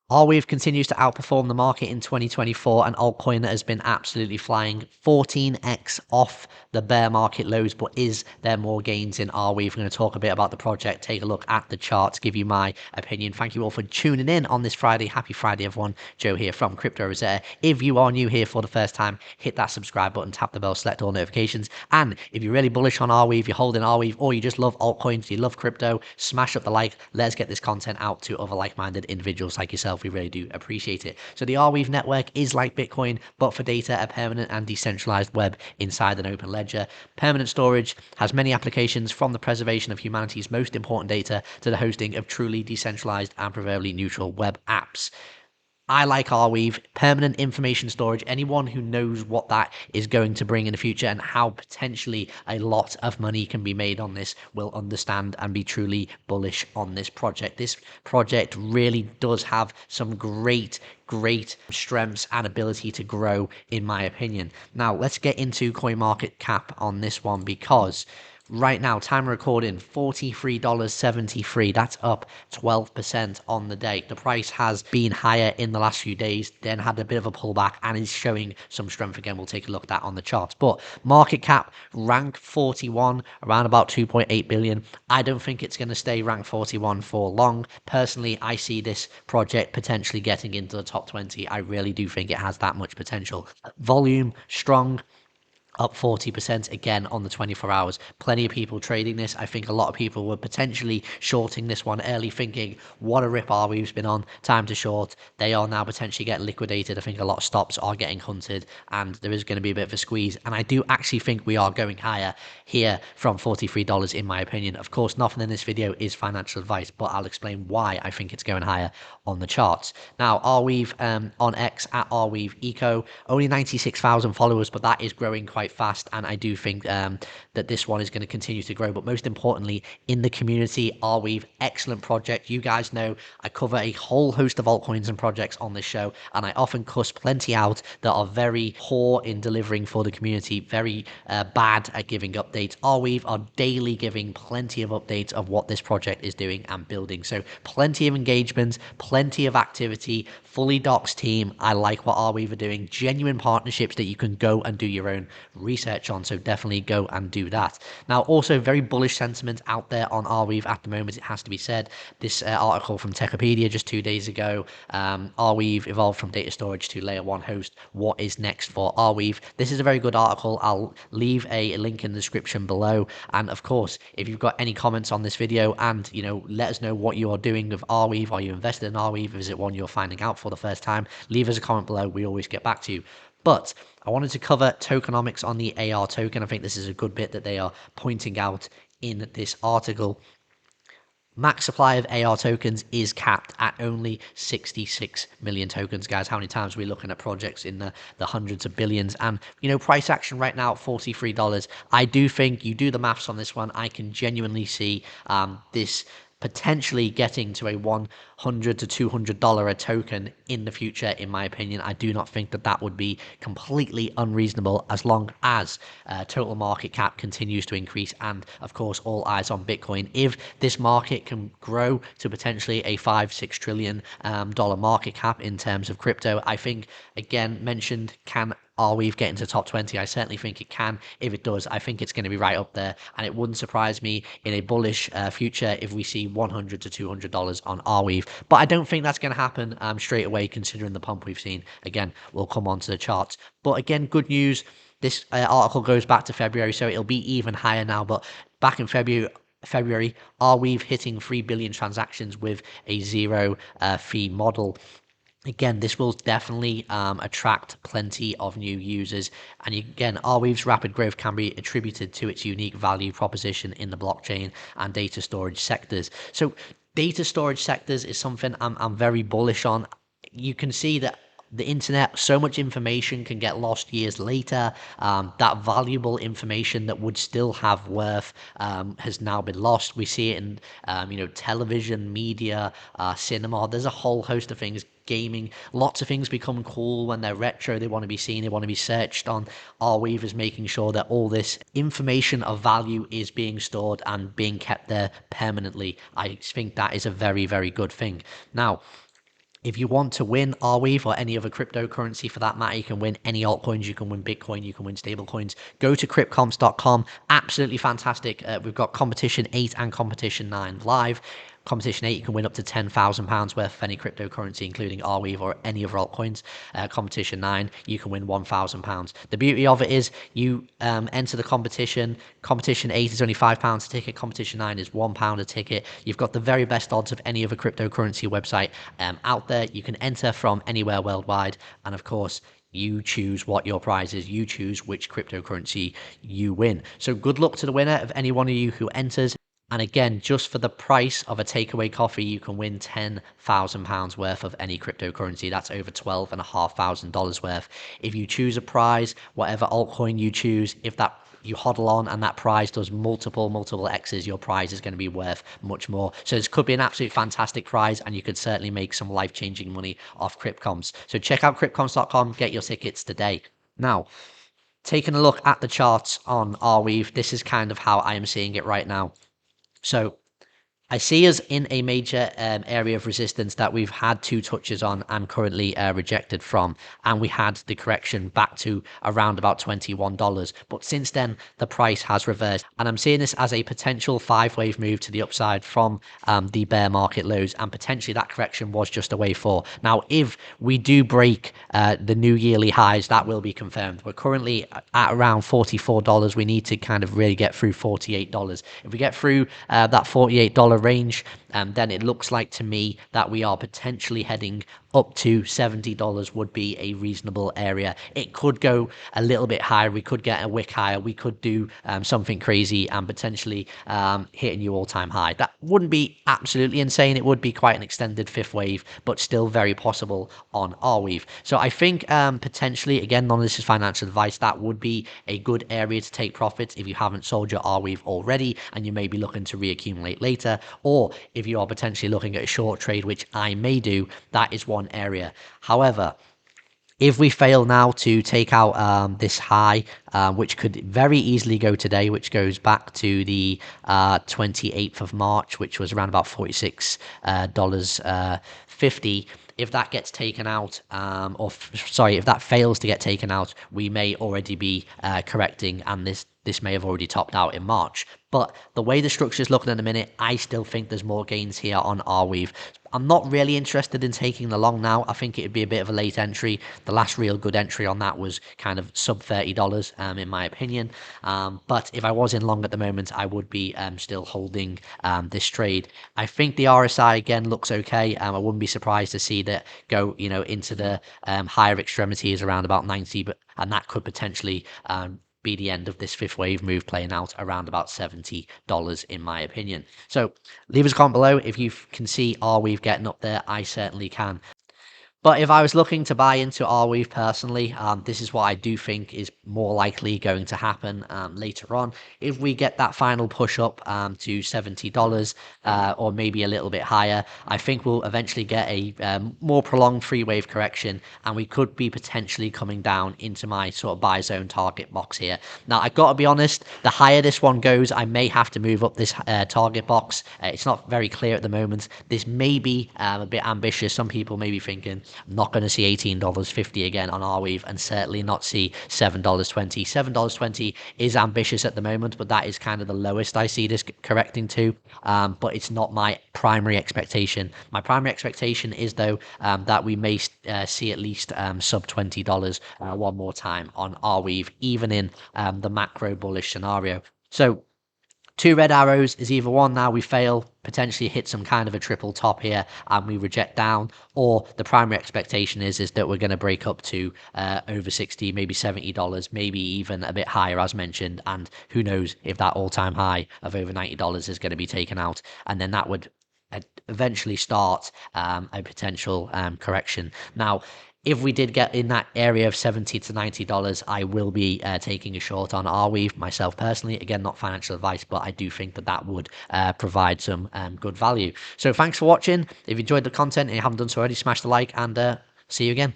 Arweave continues to outperform the market in 2024, an altcoin that has been absolutely flying 14x off the bear market lows. But is there more gains in Arweave? I'm going to talk a bit about the project, take a look at the charts, give you my opinion. Thank you all for tuning in on this Friday. Happy Friday, everyone. Joe here from Crypto Rosetta. If you are new here for the first time, hit that subscribe button, tap the bell, select all notifications. And if you're really bullish on Arweave, you're holding Arweave, or you just love altcoins, you love crypto, smash up the like. Let's get this content out to other like-minded individuals like yourself. We really do appreciate it. So the Arweave network is like Bitcoin, but for data, a permanent and decentralized web inside an open ledger. Permanent storage has many applications, from the preservation of humanity's most important data to the hosting of truly decentralized and preferably neutral web apps. I like Arweave, permanent information storage. Anyone who knows what that is going to bring in the future and how potentially a lot of money can be made on this will understand and be truly bullish on this project. This project really does have some great strengths and ability to grow, in my opinion. Now, let's get into CoinMarketCap on this one, because right now, time recording, $43.73. That's up 12% on the day. The price has been higher in the last few days, then had a bit of a pullback and is showing some strength again. We'll take a look at that on the charts. But market cap, rank 41, around about 2.8 billion. I don't think it's going to stay rank 41 for long. Personally, I see this project potentially getting into the top 20. I really do think it has that much potential. Volume, strong, up 40% again on the 24 hours. Plenty of people trading this. I think a lot of people were potentially shorting this one early, thinking, what a rip Arweave's been on, time to short. They are now potentially getting liquidated. I think a lot of stops are getting hunted, and there is going to be a bit of a squeeze. And I do actually think we are going higher here from $43, in my opinion. Of course, nothing in this video is financial advice, but I'll explain why I think it's going higher on the charts. Now, Arweave on X at Arweave Eco, only 96,000 followers, but that is growing quite fast, and I do think that this one is going to continue to grow. But most importantly, in the community, Arweave, excellent project. You guys know I cover a whole host of altcoins and projects on this show, and I often cuss plenty out that are very poor in delivering for the community, very bad at giving updates. Arweave are daily giving plenty of updates of what this project is doing and building. So plenty of engagement, plenty of activity, fully doxed team. I like what Arweave are doing. Genuine partnerships that you can go and do your own research on, so definitely go and do that. Now, also very bullish sentiment out there on Arweave at the moment, it has to be said. This article from Techopedia just 2 days ago, Arweave evolved from data storage to layer 1 host. What is next for Arweave? This is a very good article. I'll leave a link in the description below, and of course, if you've got any comments on this video, and let us know what you are doing with Arweave. Are you invested in Arweave? Is it one you're finding out for the first time? Leave us a comment below. We always get back to you. But I wanted to cover tokenomics on the AR token. I think this is a good bit that they are pointing out in this article. Max supply of AR tokens is capped at only 66 million tokens, guys. How many times are we looking at projects in the hundreds of billions? And, price action right now at $43. I do think, you do the maths on this one, I can genuinely see this potentially getting to a $100 to $200 a token in the future. In my opinion, I do not think that that would be completely unreasonable, as long as total market cap continues to increase, and of course all eyes on Bitcoin. If this market can grow to potentially a $5-6 trillion dollar market cap in terms of crypto, I think, again mentioned, can Arweave get into top 20? I certainly think it can. If it does, I think it's going to be right up there, and it wouldn't surprise me in a bullish future if we see $100 to $200 on Arweave. But I don't think that's going to happen straight away, considering the pump we've seen. Again, we'll come on to the charts. But again, good news. This article goes back to February, so it'll be even higher now. But back in February, Arweave hitting 3 billion transactions with a zero fee model. Again, this will definitely attract plenty of new users. And again, Arweave's rapid growth can be attributed to its unique value proposition in the blockchain and data storage sectors. So data storage sectors is something I'm very bullish on. You can see that the internet, so much information can get lost years later. That valuable information that would still have worth has now been lost. We see it in television, media, cinema. There's a whole host of things. Gaming, lots of things become cool when they're retro. They want to be seen, they want to be searched on. Arweave is making sure that all this information of value is being stored and being kept there permanently. I think that is a very, very good thing. Now, If you want to win Arweave or any other cryptocurrency for that matter, you can win any altcoins, you can win Bitcoin, you can win stablecoins. Go to cryptcomps.com. Absolutely fantastic. We've got competition 8 and competition 9 live. Competition 8, you can win up to £10,000 worth of any cryptocurrency, including Arweave or any other altcoins. Competition 9, you can win £1,000. The beauty of it is you enter the competition. Competition 8 is only £5 a ticket. Competition 9 is £1 a ticket. You've got the very best odds of any other cryptocurrency website out there. You can enter from anywhere worldwide. And of course, you choose what your prize is. You choose which cryptocurrency you win. So good luck to the winner of any one of you who enters. And again, just for the price of a takeaway coffee, you can win £10,000 worth of any cryptocurrency. That's over $12,500 worth. If you choose a prize, whatever altcoin you choose, if that you hodl on and that prize does multiple X's, your prize is going to be worth much more. So this could be an absolute fantastic prize, and you could certainly make some life-changing money off CryptComps. So check out cryptcomps.com, get your tickets today. Now, taking a look at the charts on Arweave, this is kind of how I am seeing it right now. So I see us in a major area of resistance that we've had 2 touches on and currently rejected from, and we had the correction back to around about $21. But since then, the price has reversed, and I'm seeing this as a potential 5-wave move to the upside from the bear market lows, and potentially that correction was just a wave 4. Now, if we do break the new yearly highs, that will be confirmed. We're currently at around $44. We need to kind of really get through $48. If we get through that $48 range, then it looks like to me that we are potentially heading up to $70 would be a reasonable area. It could go a little bit higher. We could get a wick higher. We could do something crazy and potentially hit a new all-time high. That wouldn't be absolutely insane. It would be quite an extended 5th wave, but still very possible on Arweave. So I think potentially, again, none of this is financial advice, that would be a good area to take profits if you haven't sold your Arweave already and you may be looking to reaccumulate later, or if you are potentially looking at a short trade, which I may do, that is one area. However, if we fail now to take out this high, which could very easily go today, which goes back to the 28th of March, which was around about $46.50, if that gets taken out, if that fails to get taken out, we may already be correcting, and this may have already topped out in March. But the way the structure is looking at the minute, I still think there's more gains here on Arweave. I'm not really interested in taking the long now. I think it'd be a bit of a late entry. The last real good entry on that was kind of sub $30, in my opinion. But if I was in long at the moment, I would be still holding this trade. I think the RSI again looks okay. I wouldn't be surprised to see that go, into the higher extremities around about 90, and that could potentially be the end of this 5th wave move playing out around about $70 in my opinion. So leave us a comment below if you can see Arweave getting up there. I certainly can. But if I was looking to buy into Arweave personally, this is what I do think is more likely going to happen later on. If we get that final push up to $70 or maybe a little bit higher, I think we'll eventually get a more prolonged 3-wave correction, and we could be potentially coming down into my sort of buy zone target box here. Now, I've got to be honest, the higher this one goes, I may have to move up this target box. It's not very clear at the moment. This may be a bit ambitious. Some people may be thinking, I'm not going to see $18.50 again on Arweave, and certainly not see $7.20. $7.20 is ambitious at the moment, but that is kind of the lowest I see this correcting to. But it's not my primary expectation. My primary expectation is, though, that we may see at least sub $20 one more time on Arweave, even in the macro bullish scenario. So 2 red arrows is either one, now we fail, potentially hit some kind of a triple top here and we reject down, or the primary expectation is that we're going to break up to over 60, maybe $70, maybe even a bit higher as mentioned, and who knows if that all-time high of over $90 is going to be taken out, and then that would eventually start a potential correction. Now, if we did get in that area of $70 to $90, I will be taking a short on Arweave myself personally. Again, not financial advice, but I do think that would provide some good value. So thanks for watching. If you enjoyed the content and you haven't done so already, smash the like, and see you again.